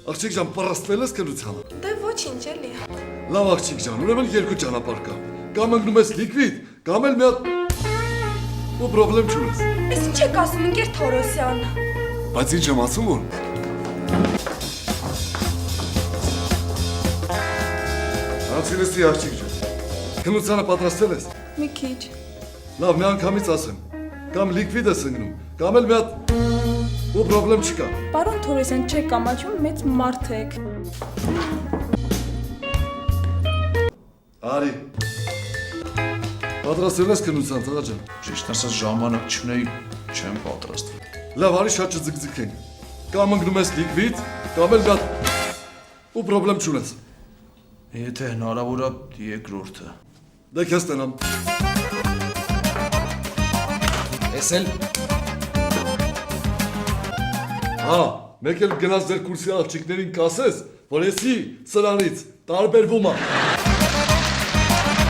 Աղջիկ ջան, պարաստվել ես կնությանը։ Դե ոչինչ էլի։ Լավ աղջիկ ջան, ուրեմն երկու ճանապարհ կա։ Կամ ընկնում ես լիկվիդ, կամ էլ մի հատ ու պրոբլեմ չունես։ Էս ինչ եք ասում, ընկեր Թորոսյան։ Բայց ինչ եմ ասում որ։ Անցիլեսի աղջիկ ջան։ Կնությանը պատրաստել ես։ Մի քիչ։ Լավ, մի անգամից ասեմ։ Կամ լիկվիդ ես ընկնում, կամ էլ մի հատ ու պրոբլեմ չկա։ Պարոն Թորոսյան, չեք կամաչում, մեծ մարդ եք։ Արի։ Պատրաստել ես կնության, տղա ջան։ Ճիշտ ասած ժամանակ չունեի, չեմ պատրաստվել։ Լավ, արի շատ չձգձգենք։ Կամ ընկնում ես լիկվիդ, կամ էլ մի հատ ու պրոբլեմ չունես։ Եթե հնարավոր է երկրորդը։ Դե քեզ տնամ։ Էս էլ Հա, մեկ էլ գնաց ձեր կուրսի աղջիկներին կասես, որ եսի սրանից տարբերվում է։